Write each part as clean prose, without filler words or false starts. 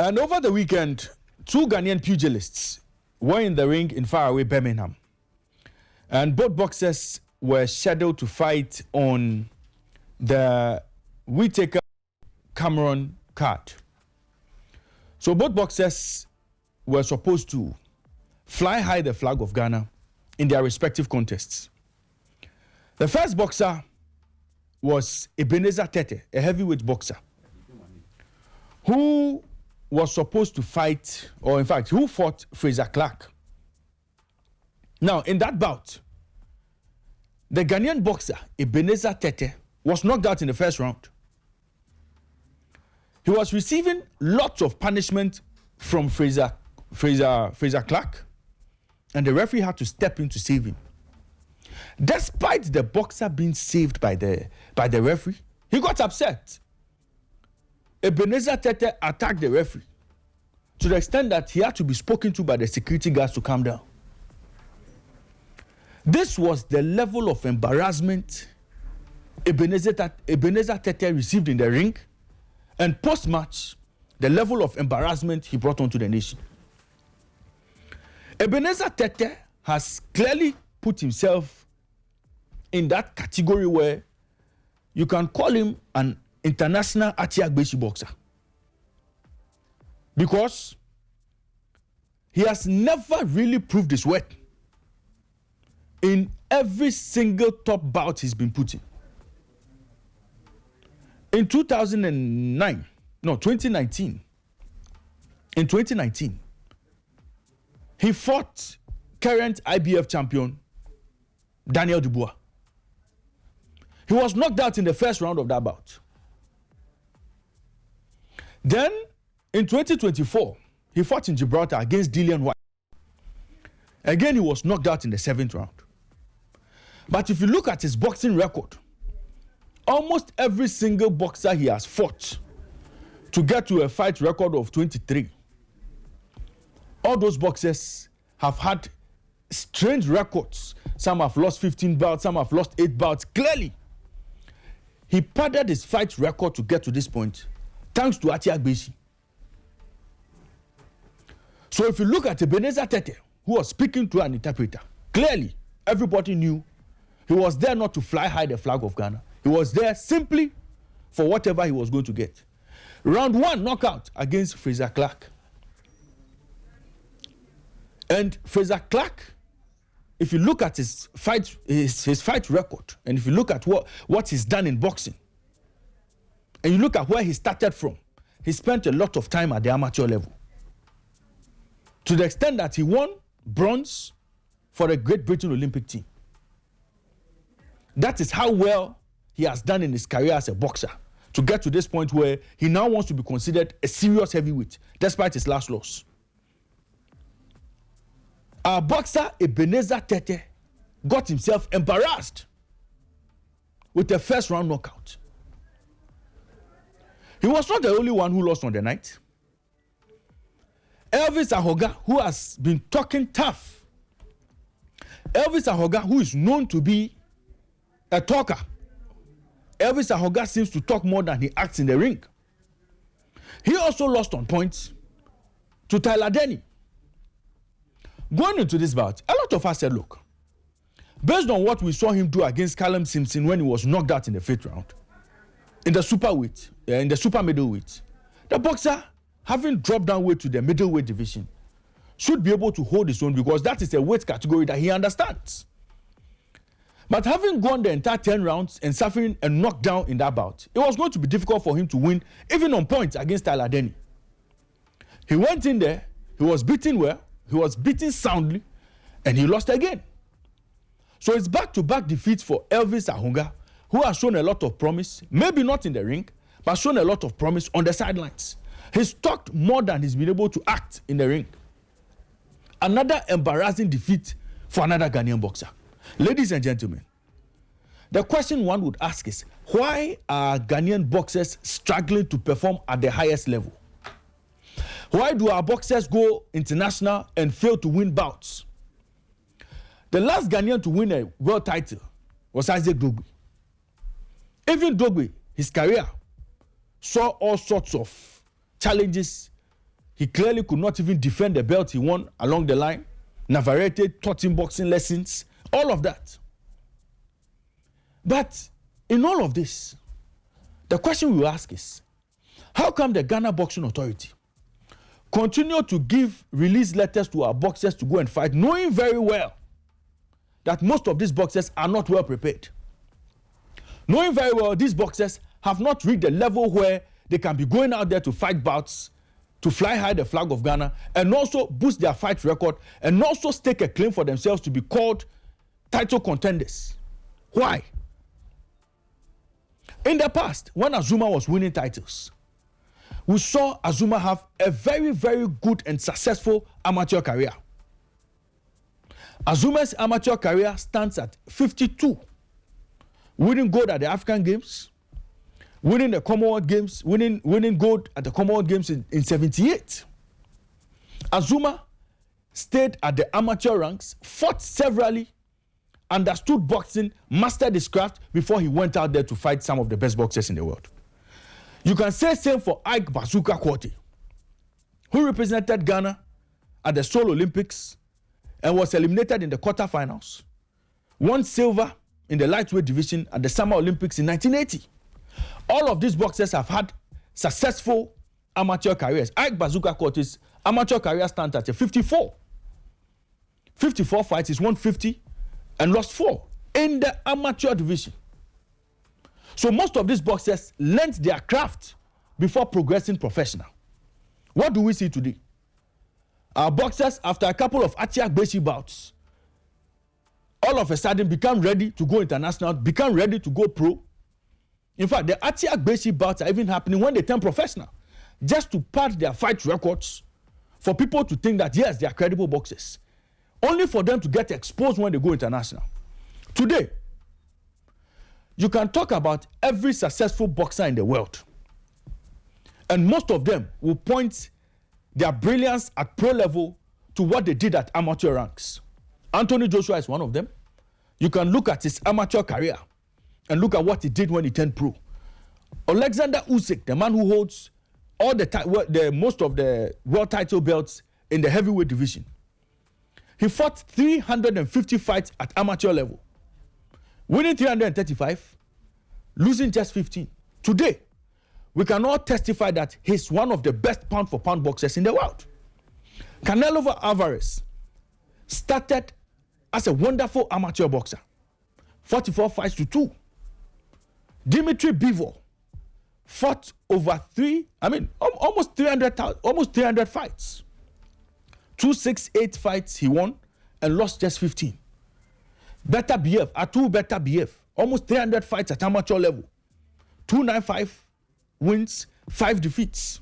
And over the weekend, two Ghanaian pugilists were in the ring in faraway Birmingham. And both boxers were scheduled to fight on the Whittaker Cameron card. So both boxers were supposed to fly high the flag of Ghana in their respective contests. The first boxer was Ebenezer Tete, a heavyweight boxer, who was supposed to fight, or in fact, who fought Fraser Clark. Now, in that bout, the Ghanaian boxer, Ebenezer Tete, was knocked out in the first round. He was receiving lots of punishment from Fraser Clark, and the referee had to step in to save him. Despite the boxer being saved by the referee, he got upset. Ebenezer Tete attacked the referee to the extent that he had to be spoken to by the security guards to calm down. This was the level of embarrassment Ebenezer Tete received in the ring, and post-match, the level of embarrassment he brought onto the nation. Ebenezer Tete has clearly put himself in that category where you can call him an international Atiagbeshi boxer, because he has never really proved his worth in every single top bout he's been put in. In 2019, he fought current IBF champion Daniel Dubois. He was knocked out in the first round of that bout. Then, in 2024, he fought in Gibraltar against Dillian White. Again, he was knocked out in the 7th round. But if you look at his boxing record, almost every single boxer he has fought to get to a fight record of 23, all those boxers have had strange records. Some have lost 15 bouts, some have lost 8 bouts. Clearly, he padded his fight record to get to this point, thanks to Atiagbeshi. So if you look at Ebenezer Tete, who was speaking to an interpreter, clearly everybody knew he was there not to fly high the flag of Ghana. He was there simply for whatever he was going to get. Round 1 knockout against Fraser Clark. And Fraser Clark, if you look at his fight record, and if you look at what he's done in boxing, and you look at where he started from, he spent a lot of time at the amateur level. To the extent that he won bronze for the Great Britain Olympic team. That is how well he has done in his career as a boxer, to get to this point where he now wants to be considered a serious heavyweight, despite his last loss. Our boxer Ebenezer Tete got himself embarrassed with a first round knockout. He was not the only one who lost on the night. Elvis Ahoga, who has been talking tough. Elvis Ahoga, who is known to be a talker. Elvis Ahoga seems to talk more than he acts in the ring. He also lost on points to Tyler Denny. Going into this bout, a lot of us said, look, based on what we saw him do against Callum Simpson when he was knocked out in the 5th round, in the super middleweight, the boxer, having dropped down weight to the middleweight division, should be able to hold his own, because that is a weight category that he understands. But having gone the entire 10 rounds and suffering a knockdown in that bout, it was going to be difficult for him to win, even on points, against Tyler Denny. He went in there, he was beaten well, he was beaten soundly, and he lost again. So it's back-to-back defeats for Elvis Ahoga, who has shown a lot of promise, maybe not in the ring, but shown a lot of promise on the sidelines. He's talked more than he's been able to act in the ring. Another embarrassing defeat for another Ghanaian boxer. Ladies and gentlemen, the question one would ask is, why are Ghanaian boxers struggling to perform at the highest level? Why do our boxers go international and fail to win bouts? The last Ghanaian to win a world title was Isaac Dogbe. Even Dogbe, his career saw all sorts of challenges He clearly could not even defend the belt he won along the line. Navarrete taught him boxing lessons, all of that. But in all of this, the question we ask is, how come the Ghana Boxing Authority continue to give release letters to our boxers to go and fight, knowing very well that most of these boxers are not well prepared? Knowing very well these boxers have not reached the level where they can be going out there to fight bouts, to fly high the flag of Ghana, and also boost their fight record, and also stake a claim for themselves to be called title contenders. Why? In the past, when Azuma was winning titles, we saw Azuma have a very, very good and successful amateur career. Azuma's amateur career stands at 52. Winning gold at the African Games, winning the Commonwealth Games, winning gold at the Commonwealth Games in 78. Azuma stayed at the amateur ranks, fought severally, understood boxing, mastered his craft before he went out there to fight some of the best boxers in the world. You can say same for Ike Bazooka Quartey, who represented Ghana at the Seoul Olympics and was eliminated in the quarterfinals. Won silver in the lightweight division at the Summer Olympics in 1980. All of these boxers have had successful amateur careers. Ike Bazooka Quartey's amateur career stands at 54. 54 fights, he's won 50 and lost 4 in the amateur division. So most of these boxers learned their craft before progressing professional. What do we see today? Our boxers, after a couple of Achiak-Beshi bouts, all of a sudden become ready to go international, become ready to go pro. In fact, the Achiak-Beshi bouts are even happening when they turn professional, just to pad their fight records for people to think that, yes, they are credible boxers, only for them to get exposed when they go international. Today, you can talk about every successful boxer in the world, and most of them will point their brilliance at pro level to what they did at amateur ranks. Anthony Joshua is one of them. You can look at his amateur career and look at what he did when he turned pro. Alexander Usyk, the man who holds all the most of the world title belts in the heavyweight division, he fought 350 fights at amateur level, winning 335, losing just 15. Today, we can all testify that he's one of the best pound-for-pound boxers in the world. Canelo Alvarez started as a wonderful amateur boxer, 44 fights to 2. Dimitri Bivol fought over almost 300 fights. 268 fights he won and lost just 15. Better BF, Atu Better BF, almost 300 fights at amateur level. 295 wins, 5 defeats.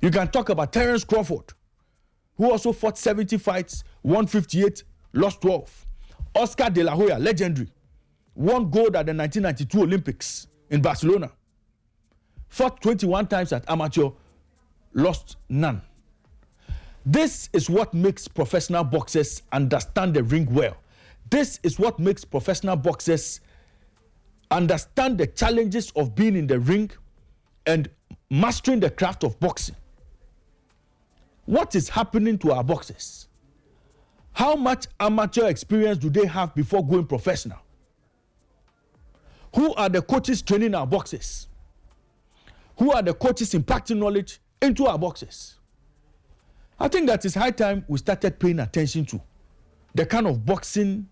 You can talk about Terence Crawford, who also fought 70 fights, won 58, lost 12. Oscar De La Hoya, legendary, won gold at the 1992 Olympics in Barcelona. Fought 21 times at amateur, lost none. This is what makes professional boxers understand the ring well. This is what makes professional boxers understand the challenges of being in the ring and mastering the craft of boxing. What is happening to our boxers? How much amateur experience do they have before going professional? Who are the coaches training our boxers? Who are the coaches impacting knowledge into our boxers? I think that it's high time we started paying attention to the kind of boxing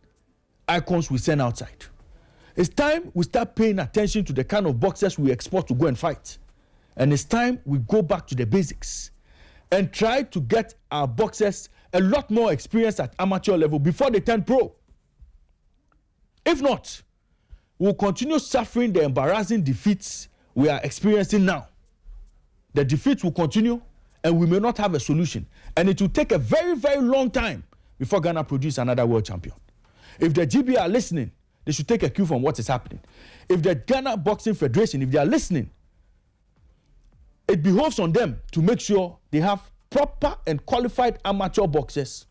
icons we send outside. It's time we start paying attention to the kind of boxers we export to go and fight. And it's time we go back to the basics and try to get our boxers a lot more experience at amateur level before they turn pro. If not, we'll continue suffering the embarrassing defeats we are experiencing now. The defeats will continue and we may not have a solution. And it will take a very, very long time before Ghana produce another world champion. If the GB are listening, they should take a cue from what is happening. If the Ghana Boxing Federation, if they are listening, it behoves on them to make sure they have proper and qualified amateur boxers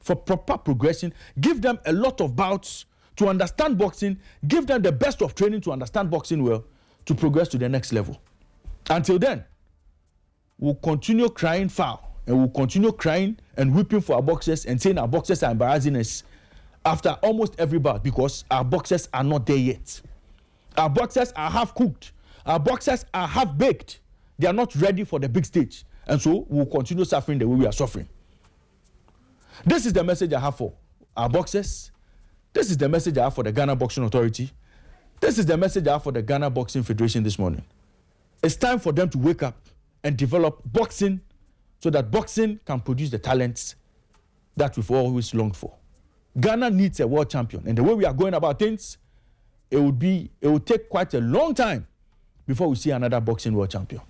for proper progression. Give them a lot of bouts to understand boxing. Give them the best of training to understand boxing well, to progress to the next level. Until then, we'll continue crying foul and we'll continue crying and weeping for our boxers and saying our boxers are embarrassing us after almost every bout because our boxers are not there yet. Our boxers are half cooked. Our boxers are half baked. They are not ready for the big stage. And so we'll continue suffering the way we are suffering. This is the message I have for our boxers. This is the message I have for the Ghana Boxing Authority. This is the message I have for the Ghana Boxing Federation this morning. It's time for them to wake up and develop boxing so that boxing can produce the talents that we've always longed for. Ghana needs a world champion. And the way we are going about things, it will take quite a long time before we see another boxing world champion.